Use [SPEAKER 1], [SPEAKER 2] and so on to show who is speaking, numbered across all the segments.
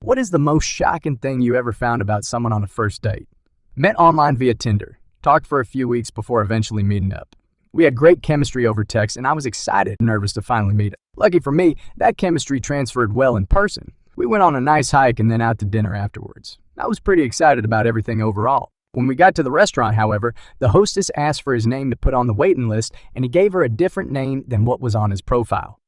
[SPEAKER 1] What is the most shocking thing you ever found about someone on a first date? Met online via Tinder. Talked for a few weeks before eventually meeting up. We had great chemistry over text and I was excited and nervous to finally meet up. Lucky for me, that chemistry transferred well in person. We went on a nice hike and then out to dinner afterwards. I was pretty excited about everything overall. When we got to the restaurant, however, the hostess asked for his name to put on the waiting list and he gave her a different name than what was on his profile.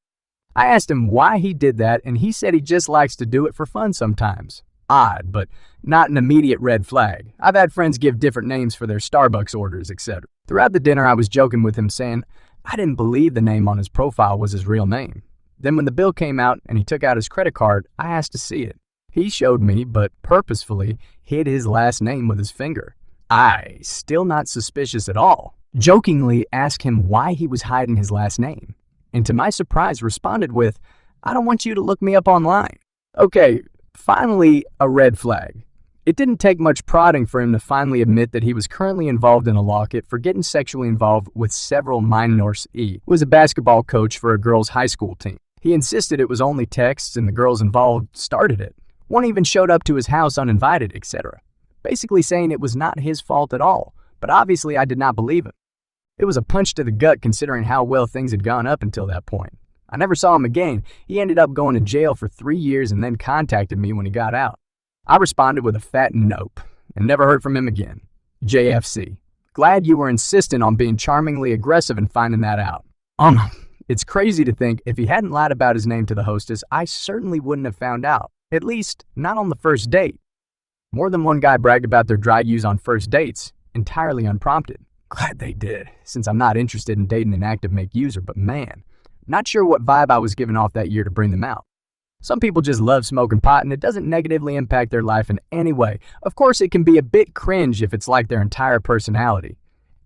[SPEAKER 1] I asked him why he did that and he said he just likes to do it for fun sometimes. Odd, but not an immediate red flag. I've had friends give different names for their Starbucks orders, etc. Throughout the dinner, I was joking with him saying I didn't believe the name on his profile was his real name. Then when the bill came out and he took out his credit card, I asked to see it. He showed me, but purposefully hid his last name with his finger. I, still not suspicious at all, jokingly asked him why he was hiding his last name. And to my surprise responded with, I don't want you to look me up online. Okay, finally a red flag. It didn't take much prodding for him to finally admit that he was currently involved in a lawsuit for getting sexually involved with several minors. He was a basketball coach for a girls' high school team. He insisted it was only texts and the girls involved started it. One even showed up to his house uninvited, etc. Basically saying it was not his fault at all, but obviously I did not believe him. It was a punch to the gut considering how well things had gone up until that point. I never saw him again. He ended up going to jail for 3 years and then contacted me when he got out. I responded with a fat nope and never heard from him again. JFC. Glad you were insistent on being charmingly aggressive and finding that out. It's crazy to think if he hadn't lied about his name to the hostess, I certainly wouldn't have found out. At least, not on the first date. More than one guy bragged about their dry use on first dates, entirely unprompted. Glad they did, since I'm not interested in dating an active make user, but man, not sure what vibe I was giving off that year to bring them out. Some people just love smoking pot and it doesn't negatively impact their life in any way. Of course, it can be a bit cringe if it's like their entire personality.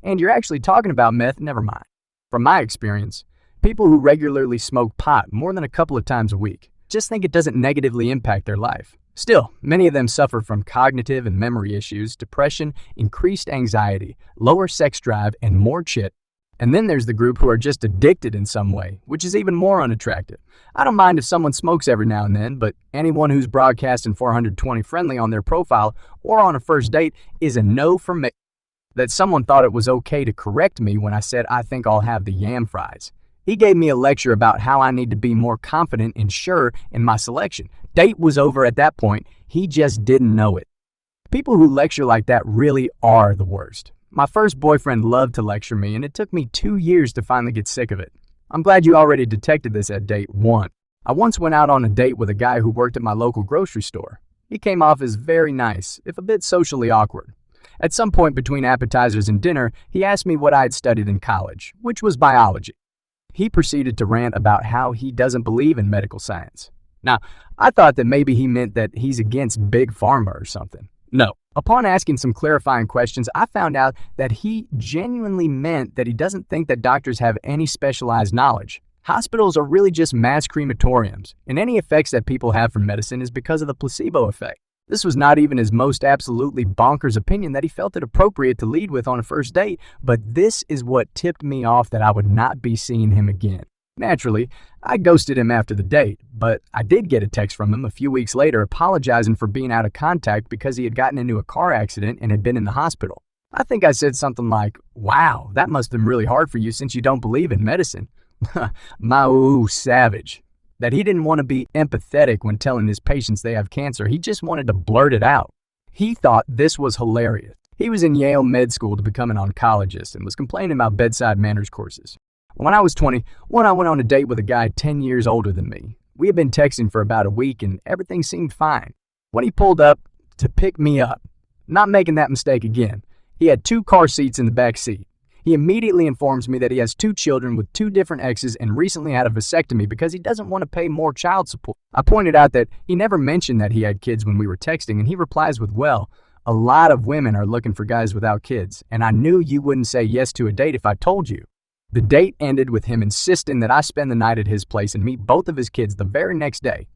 [SPEAKER 1] And you're actually talking about meth, never mind. From my experience, people who regularly smoke pot more than a couple of times a week just think it doesn't negatively impact their life. Still, many of them suffer from cognitive and memory issues, depression, increased anxiety, lower sex drive, and more shit. And then there's the group who are just addicted in some way, which is even more unattractive. I don't mind if someone smokes every now and then, but anyone who's broadcasting 420 friendly on their profile or on a first date is a no for me. That someone thought it was okay to correct me when I said I think I'll have the yam fries. He gave me a lecture about how I need to be more confident and sure in my selection. Date was over at that point. He just didn't know it. People who lecture like that really are the worst. My first boyfriend loved to lecture me, and it took me 2 years to finally get sick of it. I'm glad you already detected this at date 1. I once went out on a date with a guy who worked at my local grocery store. He came off as very nice, if a bit socially awkward. At some point between appetizers and dinner, he asked me what I had studied in college, which was biology. He proceeded to rant about how he doesn't believe in medical science. Now, I thought that maybe he meant that he's against big pharma or something. No. Upon asking some clarifying questions, I found out that he genuinely meant that he doesn't think that doctors have any specialized knowledge. Hospitals are really just mass crematoriums, and any effects that people have from medicine is because of the placebo effect. This was not even his most absolutely bonkers opinion that he felt it appropriate to lead with on a first date, but this is what tipped me off that I would not be seeing him again. Naturally, I ghosted him after the date, but I did get a text from him a few weeks later apologizing for being out of contact because he had gotten into a car accident and had been in the hospital. I think I said something like, "Wow, that must have been really hard for you since you don't believe in medicine." Savage. That he didn't want to be empathetic when telling his patients they have cancer. He just wanted to blurt it out. He thought this was hilarious. He was in Yale med school to become an oncologist and was complaining about bedside manners courses. When I was 21, I went on a date with a guy 10 years older than me. We had been texting for about a week and everything seemed fine. When he pulled up to pick me up, not making that mistake again, he had 2 car seats in the back seat. He immediately informs me that he has 2 children with 2 different exes and recently had a vasectomy because he doesn't want to pay more child support. I pointed out that he never mentioned that he had kids when we were texting, and he replies with, "Well, a lot of women are looking for guys without kids, and I knew you wouldn't say yes to a date if I told you." The date ended with him insisting that I spend the night at his place and meet both of his kids the very next day.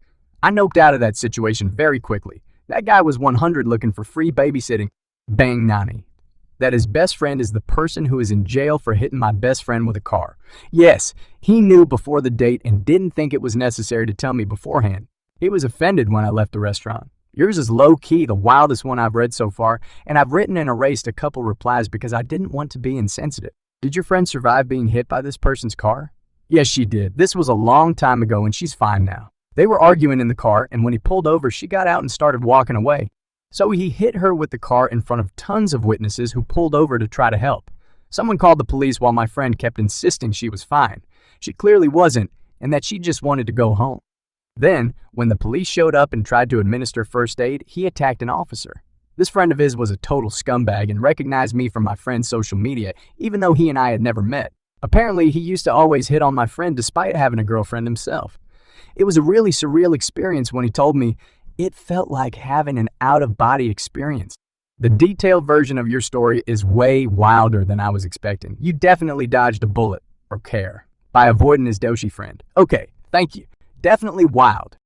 [SPEAKER 1] I noped out of that situation very quickly. That guy was 100 looking for free babysitting. Bang nani. That his best friend is the person who is in jail for hitting my best friend with a car. Yes, he knew before the date and didn't think it was necessary to tell me beforehand. He was offended when I left the restaurant. Yours is low-key the wildest one I've read so far, and I've written and erased a couple replies because I didn't want to be insensitive. Did your friend survive being hit by this person's car? Yes, she did. This was a long time ago and she's fine now. They were arguing in the car, and when he pulled over, she got out and started walking away. So he hit her with the car in front of tons of witnesses who pulled over to try to help. Someone called the police while my friend kept insisting she was fine. She clearly wasn't, and that she just wanted to go home. Then, when the police showed up and tried to administer first aid, he attacked an officer. This friend of his was a total scumbag and recognized me from my friend's social media, even though he and I had never met. Apparently, he used to always hit on my friend despite having a girlfriend himself. It was a really surreal experience when he told me it felt like having an out-of-body experience. The detailed version of your story is way wilder than I was expecting. You definitely dodged a bullet, or care, by avoiding his douchey friend. Okay, thank you. Definitely wild.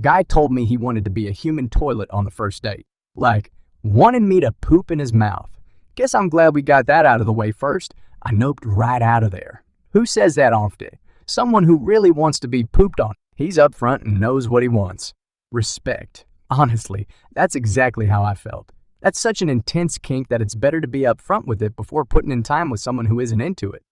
[SPEAKER 1] Guy told me he wanted to be a human toilet on the first date. Like, wanted me to poop in his mouth. Guess I'm glad we got that out of the way first. I noped right out of there. Who says that often? Someone who really wants to be pooped on. He's up front and knows what he wants. Respect. Honestly, that's exactly how I felt. That's such an intense kink that it's better to be up front with it before putting in time with someone who isn't into it.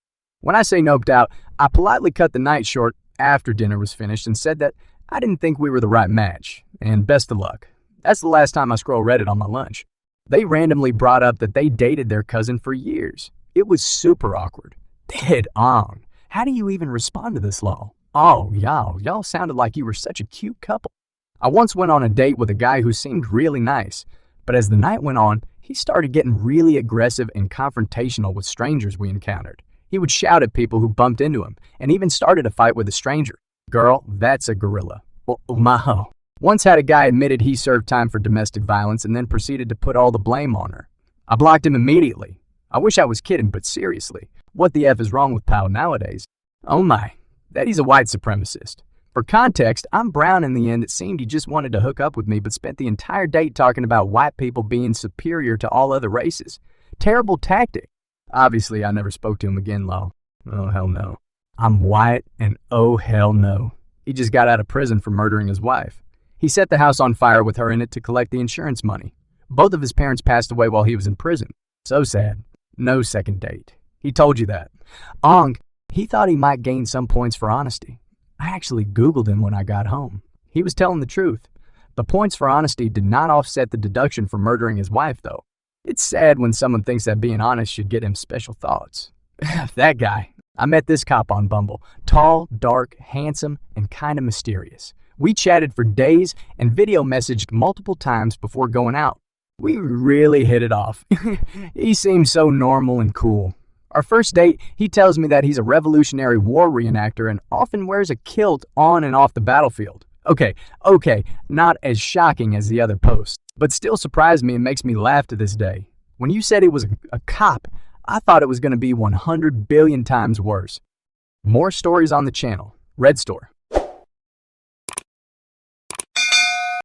[SPEAKER 1] When I say noped out, I politely cut the night short after dinner was finished and said that I didn't think we were the right match, and best of luck. That's the last time I scrolled Reddit on my lunch. They randomly brought up that they dated their cousin for years. It was super awkward. Dead on. How do you even respond to this law? Oh, y'all sounded like you were such a cute couple. I once went on a date with a guy who seemed really nice, but as the night went on, he started getting really aggressive and confrontational with strangers we encountered. He would shout at people who bumped into him, and even started a fight with a stranger. Girl, that's a gorilla. Oh, maho. Once had a guy admitted he served time for domestic violence and then proceeded to put all the blame on her. I blocked him immediately. I wish I was kidding, but seriously, what the F is wrong with Powell nowadays? Oh my, that he's a white supremacist. For context, I'm brown in the end. It seemed he just wanted to hook up with me, but spent the entire date talking about white people being superior to all other races. Terrible tactic. Obviously, I never spoke to him again, Law. Oh, hell no. I'm white, and oh, hell no. He just got out of prison for murdering his wife. He set the house on fire with her in it to collect the insurance money. Both of his parents passed away while he was in prison. So sad. No second date. He told you that. Ong, he thought he might gain some points for honesty. I actually Googled him when I got home. He was telling the truth. The points for honesty did not offset the deduction for murdering his wife, though. It's sad when someone thinks that being honest should get him special thoughts. That guy. I met this cop on Bumble. Tall, dark, handsome, and kinda mysterious. We chatted for days and video messaged multiple times before going out. We really hit it off. He seems so normal and cool. Our first date, he tells me that he's a Revolutionary War reenactor and often wears a kilt on and off the battlefield. Okay, not as shocking as the other posts, but still surprised me and makes me laugh to this day. When you said he was a cop, I thought it was going to be 100 billion times worse. More stories on the channel. RedStore.